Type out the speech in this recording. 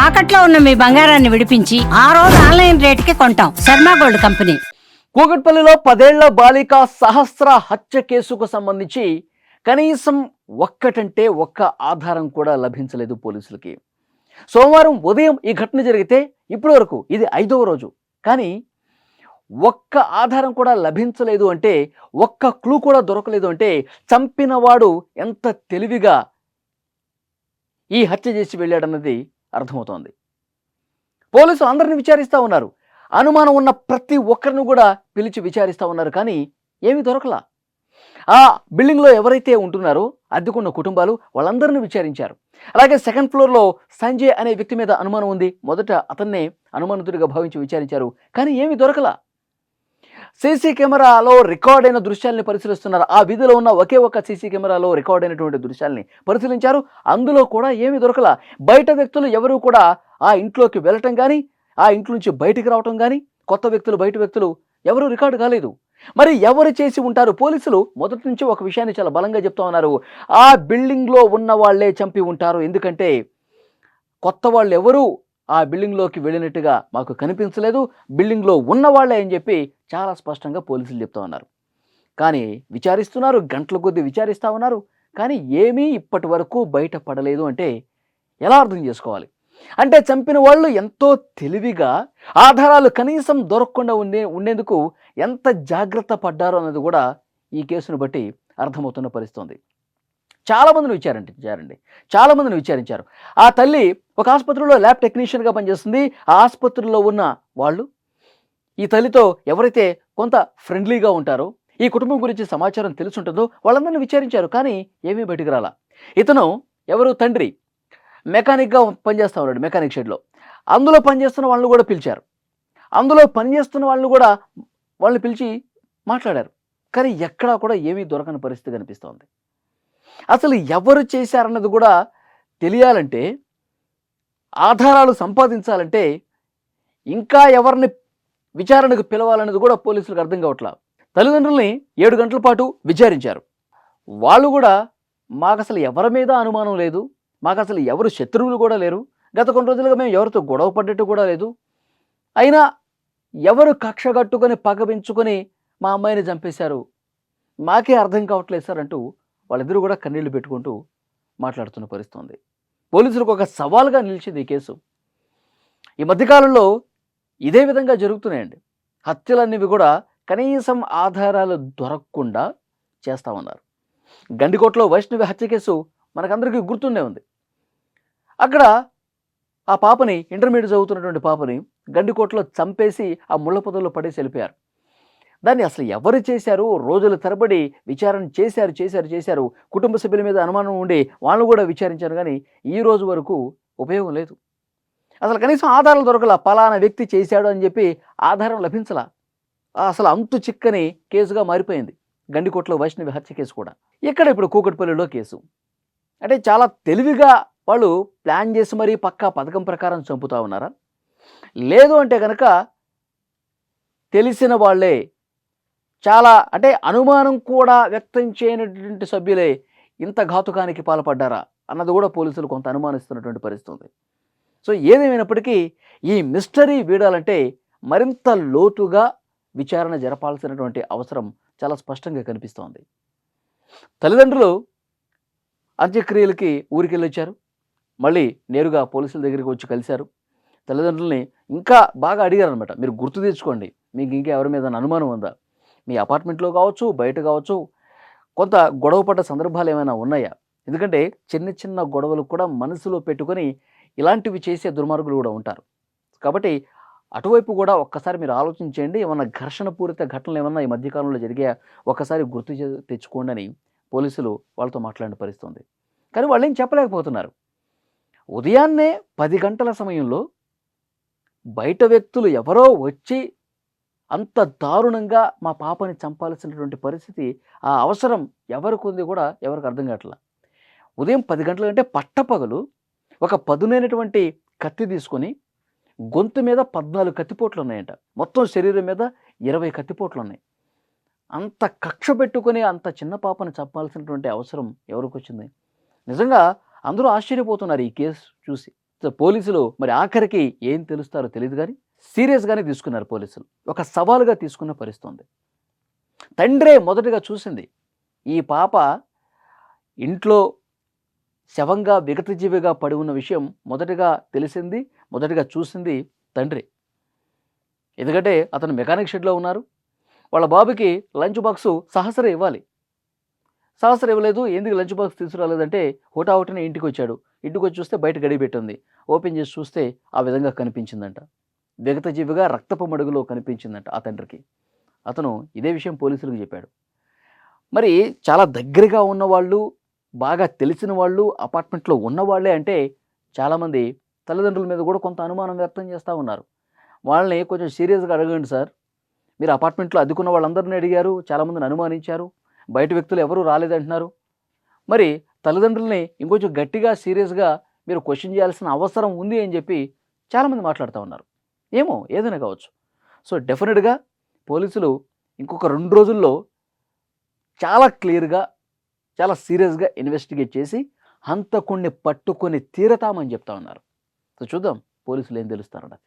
తాకట్లో ఉన్న మీ బంగారాన్ని విడిపించి ఆ రోజు ఆన్లైన్ రేటుకి కొంటాం. Sharma gold company. కూకట్పల్లిలో 10 ఏళ్ల బాలిక సహస్ర హత్య కేసుకు సంబంధించి కనీసం ఒక్కటంటే ఒక్క ఆధారం కూడా లభించలేదు పోలీసులకి. సోమవారం ఉదయం ఈ ఘటన జరిగితే ఇప్పటి వరకు ఇది 5వ రోజు. కానీ ఒక్క ఆధారం కూడా లభించలేదు అంటే, ఒక్క క్లూ కూడా దొరకలేదు అంటే చంపినవాడు ఎంత తెలివిగా ఈ హత్య చేసి వెళ్ళాడన్నది అర్థమవుతోంది. పోలీసులు అందరిని విచారిస్తూ ఉన్నారు. అనుమానం ఉన్న ప్రతి ఒక్కరిని కూడా పిలిచి విచారిస్తూ ఉన్నారు. కానీ ఏమీ దొరకలా. ఆ బిల్డింగ్లో ఎవరైతే ఉంటున్నారో అద్దెకున్న కుటుంబాలు వాళ్ళందరినీ విచారించారు. అలాగే సెకండ్ ఫ్లోర్లో సంజయ్ అనే వ్యక్తి మీద అనుమానం ఉంది. మొదట అతన్నే అనుమానితుడిగా భావించి విచారించారు. కానీ ఏమీ దొరకలా. సీసీ కెమెరాలో రికార్డ్ అయిన దృశ్యాల్ని పరిశీలిస్తున్నారు. ఆ వీధిలో ఉన్న ఒకే ఒక సీసీ కెమెరాలో రికార్డ్ అయినటువంటి దృశ్యాల్ని పరిశీలించారు. అందులో కూడా ఏమీ దొరకలా. బయట వ్యక్తులు ఎవరు కూడా ఆ ఇంట్లోకి వెళ్ళటం కానీ, ఆ ఇంట్లో నుంచి బయటికి రావటం కానీ, కొత్త వ్యక్తులు బయట వ్యక్తులు ఎవరు రికార్డు కాలేదు. మరి ఎవరు చేసి ఉంటారు? పోలీసులు మొదటి నుంచి ఒక విషయాన్ని చాలా బలంగా చెప్తా ఉన్నారు. ఆ బిల్డింగ్లో ఉన్న వాళ్ళే చంపి ఉంటారు. ఎందుకంటే కొత్త వాళ్ళు ఎవరు ఆ బిల్డింగ్లోకి వెళ్ళినట్టుగా మాకు కనిపించలేదు, బిల్డింగ్లో ఉన్న వాళ్ళే అని చెప్పి చాలా స్పష్టంగా పోలీసులు చెప్తా ఉన్నారు. కానీ విచారిస్తున్నారు, గంటల కొద్దీ విచారిస్తూ ఉన్నారు. కానీ ఏమీ ఇప్పటి వరకు బయటపడలేదు అంటే ఎలా అర్థం చేసుకోవాలి? అంటే చంపిన వాళ్ళు ఎంతో తెలివిగా ఆధారాలు కనీసం దొరకకుండా ఉండేందుకు ఎంత జాగ్రత్త పడ్డారో అన్నది కూడా ఈ కేసును బట్టి అర్థమవుతున్న పరిస్థితి. చాలామందిని చాలామందిని విచారించారు. ఆ తల్లి ఒక ఆసుపత్రిలో ల్యాబ్ టెక్నీషియన్గా పనిచేస్తుంది. ఆ ఆసుపత్రిలో ఉన్న వాళ్ళు ఈ తల్లితో ఎవరైతే కొంత ఫ్రెండ్లీగా ఉంటారో, ఈ కుటుంబం గురించి సమాచారం తెలుసుంటుందో వాళ్ళందరినీ విచారించారు. కానీ ఏమీ బయటికి రాలా. ఇతను ఎవరు? తండ్రి మెకానిక్గా పనిచేస్తూ ఉన్నాడు, మెకానిక్ షెడ్లో. అందులో పనిచేస్తున్న వాళ్ళని కూడా పిలిచారు. అందులో పనిచేస్తున్న వాళ్ళని కూడా వాళ్ళని పిలిచి మాట్లాడారు. కానీ ఎక్కడా కూడా ఏమీ దొరకని పరిస్థితి కనిపిస్తోంది. అసలు ఎవరు చేశారన్నది కూడా తెలియాలంటే, ఆధారాలు సంపాదించాలంటే ఇంకా ఎవరిని విచారణకు పిలవాలన్నది కూడా పోలీసులకు అర్థం కావట్లా. తల్లిదండ్రుల్ని 7 గంటల పాటు విచారించారు. వాళ్ళు కూడా మాకు అసలు ఎవరి మీద అనుమానం లేదు, మాకు అసలు ఎవరు శత్రువులు కూడా లేరు, గత కొన్ని రోజులుగా మేము ఎవరితో గొడవ పడ్డట్టు కూడా లేదు, అయినా ఎవరు కక్ష కట్టుకొని పగబెంచుకొని మా అమ్మాయిని చంపేశారు, మాకే అర్థం కావట్లేదు సార్ అంటూ వాళ్ళిద్దరూ కూడా కన్నీళ్లు పెట్టుకుంటూ మాట్లాడుతున్న పరిస్థితి ఉంది. పోలీసులకు ఒక సవాల్గా నిలిచింది ఈ కేసు. ఈ మధ్యకాలంలో ఇదే విధంగా జరుగుతున్నాయండి. హత్యలనేవి కూడా కనీసం ఆధారాలు దొరకకుండా చేస్తూ ఉన్నారు. గండికోటలో వైష్ణవి హత్య కేసు మనకందరికీ గుర్తుండే ఉంది. అక్కడ ఆ పాపని, ఇంటర్మీడియట్ చదువుతున్నటువంటి పాపని గండికోటలో చంపేసి ఆ ముళ్ళ పొదల్లో పడేసి వెళ్ళిపోయారు. దాన్ని అసలు ఎవరు చేశారు? రోజుల తరబడి విచారణ చేశారు. కుటుంబ సభ్యుల మీద అనుమానం ఉండి వాళ్ళు కూడా విచారించారు. కానీ ఈ రోజు వరకు ఉపయోగం లేదు. అసలు కనీసం ఆధారాలు దొరకలా. పలానా వ్యక్తి చేశాడు అని చెప్పి ఆధారం లభించలా. అసలు అంతు చిక్కని కేసుగా మారిపోయింది గండికోటలో వైష్ణవి హత్య కేసు కూడా. ఇక్కడ ఇప్పుడు కూకట్పల్లిలో కేసు అంటే చాలా తెలివిగా వాళ్ళు ప్లాన్ చేసి మరీ పక్కా పథకం ప్రకారం చంపుతా ఉన్నారా? లేదు అంటే కనుక తెలిసిన వాళ్ళే, చాలా అంటే అనుమానం కూడా వ్యక్తం చేయనటువంటి సభ్యులే ఇంత ఘాతుకానికి పాల్పడ్డారా అన్నది కూడా పోలీసులు కొంత అనుమానిస్తున్నటువంటి పరిస్థితి ఉంది. సో ఏదేమైనప్పటికీ ఈ మిస్టరీ వీడాలంటే మరింత లోతుగా విచారణ జరపాల్సినటువంటి అవసరం చాలా స్పష్టంగా కనిపిస్తోంది. తల్లిదండ్రులు అంత్యక్రియలకి ఊరికి వెళ్ళొచ్చారు. మళ్ళీ నేరుగా పోలీసుల దగ్గరికి వచ్చి కలిశారు. తల్లిదండ్రుల్ని ఇంకా బాగా అడిగారు అనమాట. మీరు గుర్తు తెచ్చుకోండి, మీకు ఇంకా ఎవరి మీద అనుమానం ఉందా? మీ అపార్ట్మెంట్లో కావచ్చు, బయట కావచ్చు, కొంత గొడవ పడ్డ సందర్భాలు ఏమైనా ఉన్నాయా? ఎందుకంటే చిన్న గొడవలు కూడా మనసులో పెట్టుకొని ఇలాంటివి చేసే దుర్మార్గులు కూడా ఉంటారు. కాబట్టి అటువైపు కూడా ఒక్కసారి మీరు ఆలోచించండి. ఏమన్నా ఘర్షణ పూరిత ఘటనలు ఏమన్నా ఈ మధ్యకాలంలో జరిగే ఒక్కసారి గుర్తు తెచ్చుకోండి అని పోలీసులు వాళ్ళతో మాట్లాడిన పరిస్థితి ఉంది. కానీ వాళ్ళు ఏం చెప్పలేకపోతున్నారు. ఉదయాన్నే 10 గంటల సమయంలో బయట వ్యక్తులు ఎవరో వచ్చి అంత దారుణంగా మా పాపని చంపాల్సినటువంటి పరిస్థితి, ఆ అవసరం ఎవరికి ఉంది కూడా ఎవరికి అర్థం కావట్లా. ఉదయం 10 గంటల కంటే పట్టపగలు ఒక పదునైనటువంటి కత్తి తీసుకొని గొంతు మీద 14 కత్తిపోట్లు ఉన్నాయంట. మొత్తం శరీరం మీద 20 కత్తిపోట్లు ఉన్నాయి. అంత కక్ష పెట్టుకొని అంత చిన్న పాపని చంపాల్సినటువంటి అవసరం ఎవరికి వచ్చింది? నిజంగా అందరూ ఆశ్చర్యపోతున్నారు ఈ కేసు చూసి. సో పోలీసులు మరి ఆఖరికి ఏం తెలుస్తారో తెలియదు కానీ సీరియస్గానే తీసుకున్నారు పోలీసులు. ఒక సవాలుగా తీసుకున్న పరిస్థితి ఉంది. తండ్రే మొదటగా చూసింది. ఈ పాప ఇంట్లో శవంగా విగతజీవిగా పడి ఉన్న విషయం మొదటగా తెలిసింది, మొదటగా చూసింది తండ్రి. ఎందుకంటే అతను మెకానిక్ షెడ్లో ఉన్నారు. వాళ్ళ బాబుకి లంచ్ బాక్సు సహస్ర ఇవ్వాలి. సహస్ర ఇవ్వలేదు. ఎందుకు లంచ్ బాక్స్ తీసుకురాలేదంటే హుటాహుటిన ఇంటికి వచ్చాడు. ఇంటికి వచ్చి చూస్తే బయట గడి పెట్టుంది. ఓపెన్ చేసి చూస్తే ఆ విధంగా కనిపించిందంట. విగతజీవిగా రక్తపు మడుగులో కనిపించిందంట ఆ తండ్రికి. అతను ఇదే విషయం పోలీసులకు చెప్పాడు. మరి చాలా దగ్గరగా ఉన్నవాళ్ళు, బాగా తెలిసిన వాళ్ళు, అపార్ట్మెంట్లో ఉన్నవాళ్లే అంటే చాలామంది తల్లిదండ్రుల మీద కూడా కొంత అనుమానం వ్యక్తం చేస్తూ ఉన్నారు. వాళ్ళని కొంచెం సీరియస్గా అడగండి సార్. మీరు అపార్ట్మెంట్లో అద్దెకున్న వాళ్ళందరినీ అడిగారు, చాలామందిని అనుమానించారు, బయట వ్యక్తులు ఎవరూ రాలేదంటున్నారు. మరి తల్లిదండ్రుల్ని ఇంకొంచెం గట్టిగా సీరియస్గా మీరు క్వశ్చన్ చేయాల్సిన అవసరం ఉంది అని చెప్పి చాలామంది మాట్లాడుతూ ఉన్నారు. ఏమో ఏదైనా కావచ్చు. సో డెఫినెట్గా పోలీసులు ఇంకొక 2 రోజుల్లో చాలా క్లియర్గా, చాలా సీరియస్గా ఇన్వెస్టిగేట్ చేసి హంతకుణ్ణి పట్టుకొని తీరతామని చెప్తా ఉన్నారు. సో చూద్దాం పోలీసులు ఏం తెలుస్తారన్నది.